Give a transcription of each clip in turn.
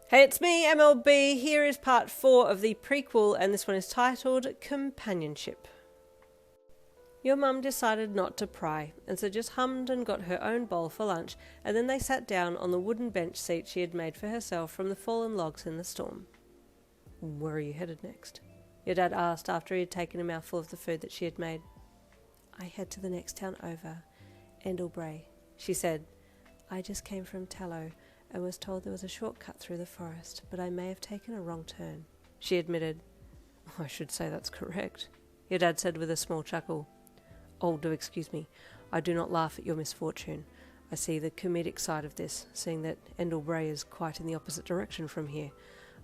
Hey, it's me, MLB. Here is part 4 of the prequel, and this one is titled Companionship. Your mum decided not to pry, and so just hummed and got her own bowl for lunch, and then they sat down on the wooden bench seat she had made for herself from the fallen logs in the storm. Where are you headed next? Your dad asked after he had taken a mouthful of the food that she had made. I head to the next town over, Endlebrae, she said. I just came from Tallow and was told there was a shortcut through the forest, but I may have taken a wrong turn, she admitted. I should say that's correct, your dad said with a small chuckle. Oh, do excuse me. I do not laugh at your misfortune. I see the comedic side of this, seeing that Endlebrae is quite in the opposite direction from here.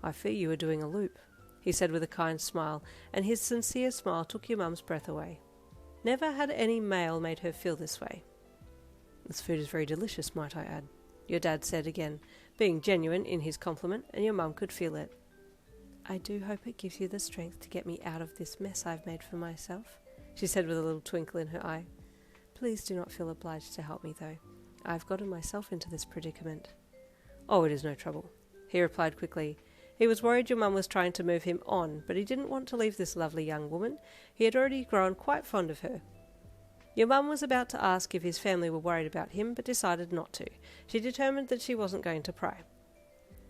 I fear you are doing a loop, he said with a kind smile, and his sincere smile took your mum's breath away. Never had any male made her feel this way. This food is very delicious, might I add, your dad said again, being genuine in his compliment, and your mum could feel it. I do hope it gives you the strength to get me out of this mess I've made for myself, she said with a little twinkle in her eye. Please do not feel obliged to help me, though. I've gotten myself into this predicament. Oh, it is no trouble, he replied quickly. He was worried your mum was trying to move him on, but he didn't want to leave this lovely young woman. He had already grown quite fond of her. Your mum was about to ask if his family were worried about him, but decided not to. She determined that she wasn't going to pry.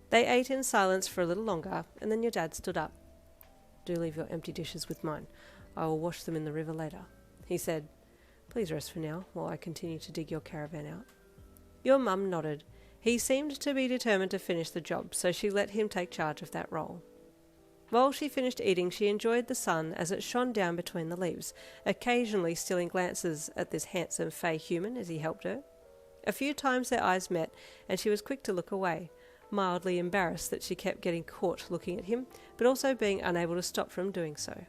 They ate in silence for a little longer, and then your dad stood up. Do leave your empty dishes with mine. I will wash them in the river later, he said. Please rest for now, while I continue to dig your caravan out. Your mum nodded. He seemed to be determined to finish the job, so she let him take charge of that role. While she finished eating, she enjoyed the sun as it shone down between the leaves, occasionally stealing glances at this handsome Fae human as he helped her. A few times their eyes met, and she was quick to look away, mildly embarrassed that she kept getting caught looking at him, but also being unable to stop from doing so.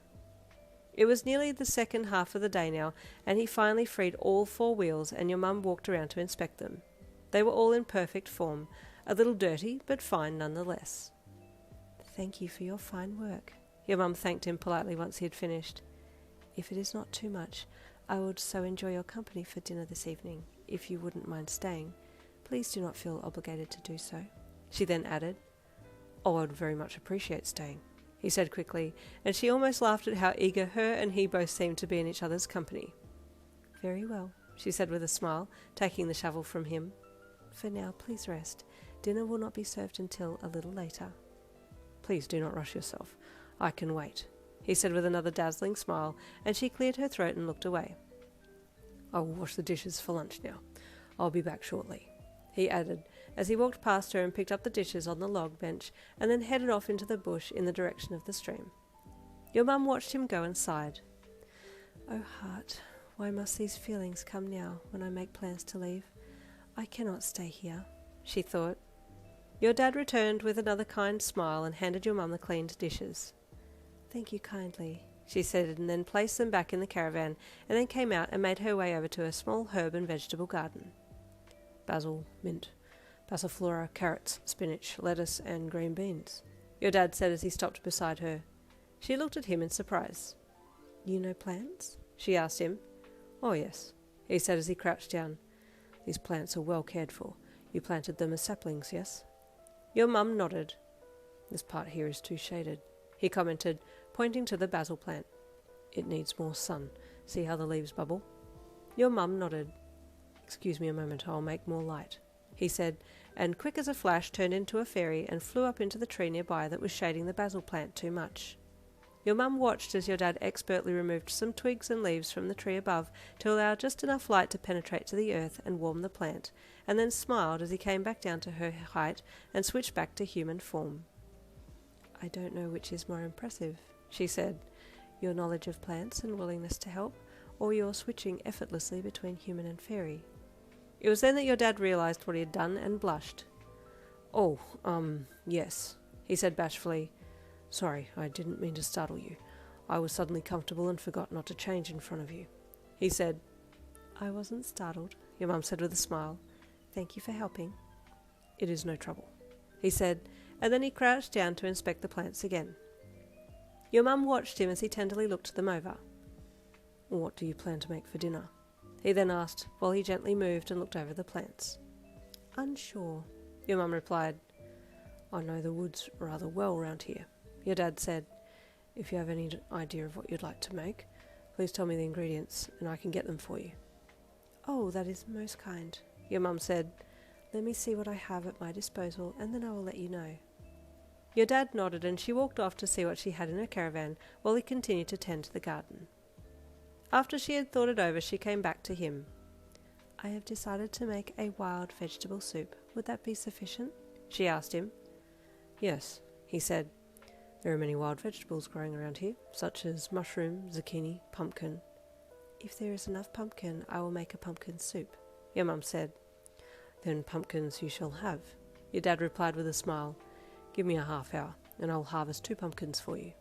It was nearly the second half of the day now, and he finally freed all 4 wheels, and your mum walked around to inspect them. They were all in perfect form, a little dirty, but fine nonetheless. Thank you for your fine work, your mum thanked him politely once he had finished. If it is not too much, I would so enjoy your company for dinner this evening, if you wouldn't mind staying. Please do not feel obligated to do so, she then added. Oh, I would very much appreciate staying, he said quickly, and she almost laughed at how eager her and he both seemed to be in each other's company. Very well, she said with a smile, taking the shovel from him. For now, please rest. Dinner will not be served until a little later. Please do not rush yourself. I can wait, he said with another dazzling smile, and she cleared her throat and looked away. I will wash the dishes for lunch now. I'll be back shortly, he added, as he walked past her and picked up the dishes on the log bench and then headed off into the bush in the direction of the stream. Your mum watched him go and sighed. Oh, heart, why must these feelings come now when I make plans to leave? I cannot stay here, she thought. Your dad returned with another kind smile and handed your mum the cleaned dishes. Thank you kindly, she said, and then placed them back in the caravan, and then came out and made her way over to a small herb and vegetable garden. Basil, mint, passiflora, carrots, spinach, lettuce, and green beans, your dad said as he stopped beside her. She looked at him in surprise. You know plants? She asked him. Oh, yes, he said as he crouched down. These plants are well cared for. You planted them as saplings, yes? Your mum nodded. This part here is too shaded, he commented, pointing to the basil plant. It needs more sun. See how the leaves bubble? Your mum nodded. Excuse me a moment, I'll make more light, he said, and quick as a flash turned into a fairy and flew up into the tree nearby that was shading the basil plant too much. Your mum watched as your dad expertly removed some twigs and leaves from the tree above to allow just enough light to penetrate to the earth and warm the plant, and then smiled as he came back down to her height and switched back to human form. I don't know which is more impressive, she said, your knowledge of plants and willingness to help, or your switching effortlessly between human and fairy. It was then that your dad realized what he had done and blushed. Oh, yes, he said bashfully. Sorry, I didn't mean to startle you. I was suddenly comfortable and forgot not to change in front of you, he said. I wasn't startled, your mum said with a smile. Thank you for helping. It is no trouble, he said, and then he crouched down to inspect the plants again. Your mum watched him as he tenderly looked them over. What do you plan to make for dinner? He then asked, while he gently moved and looked over the plants. Unsure, your mum replied. I know the woods rather well round here, your dad said. If you have any idea of what you'd like to make, please tell me the ingredients and I can get them for you. Oh, that is most kind, your mum said. Let me see what I have at my disposal and then I will let you know. Your dad nodded and she walked off to see what she had in her caravan while he continued to tend to the garden. After she had thought it over, she came back to him. I have decided to make a wild vegetable soup. Would that be sufficient? She asked him. Yes, he said. There are many wild vegetables growing around here, such as mushroom, zucchini, pumpkin. If there is enough pumpkin, I will make a pumpkin soup, your mum said. Then pumpkins you shall have, your dad replied with a smile. Give me a half hour, and I'll harvest 2 pumpkins for you.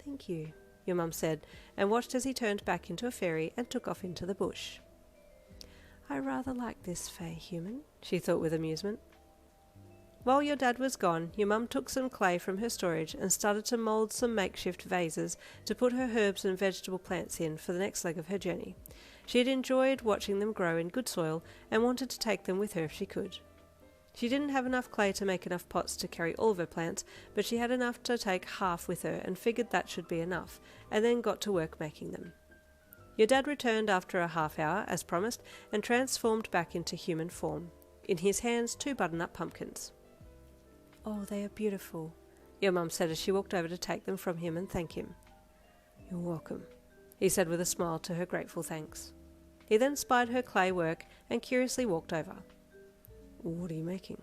Thank you, your mum said, and watched as he turned back into a fairy and took off into the bush. I rather like this fae human, she thought with amusement. While your dad was gone, your mum took some clay from her storage and started to mould some makeshift vases to put her herbs and vegetable plants in for the next leg of her journey. She had enjoyed watching them grow in good soil and wanted to take them with her if she could. She didn't have enough clay to make enough pots to carry all of her plants, but she had enough to take half with her and figured that should be enough, and then got to work making them. Your dad returned after a half hour, as promised, and transformed back into human form. In his hands, 2 butternut pumpkins. Oh, they are beautiful, your mum said as she walked over to take them from him and thank him. You're welcome, he said with a smile to her grateful thanks. He then spied her clay work and curiously walked over. What are you making?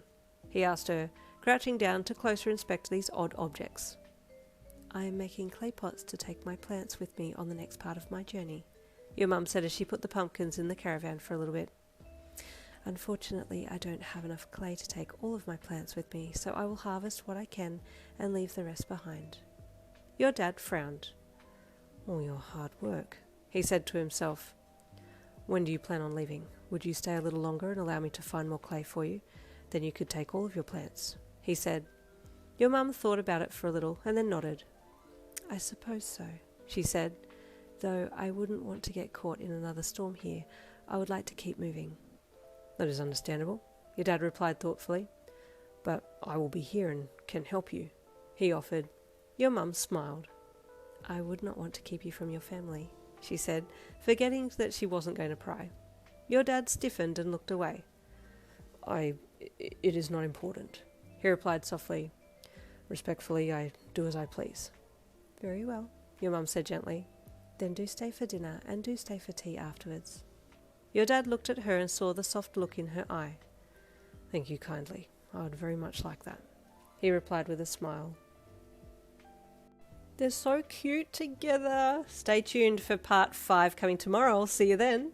He asked her, crouching down to closer inspect these odd objects. I am making clay pots to take my plants with me on the next part of my journey, your mum said as she put the pumpkins in the caravan for a little bit. Unfortunately, I don't have enough clay to take all of my plants with me, so I will harvest what I can and leave the rest behind. Your dad frowned. All your hard work, he said to himself. When do you plan on leaving? Would you stay a little longer and allow me to find more clay for you? Then you could take all of your plants, he said. Your mum thought about it for a little and then nodded. I suppose so, she said, though I wouldn't want to get caught in another storm here. I would like to keep moving. That is understandable, your dad replied thoughtfully. But I will be here and can help you, he offered. Your mum smiled. I would not want to keep you from your family, she said, forgetting that she wasn't going to pry. Your dad stiffened and looked away. It is not important, he replied softly. Respectfully, I do as I please. Very well, your mum said gently. Then do stay for dinner and do stay for tea afterwards. Your dad looked at her and saw the soft look in her eye. Thank you kindly. I would very much like that, he replied with a smile. They're so cute together. Stay tuned for part 5 coming tomorrow. I'll see you then.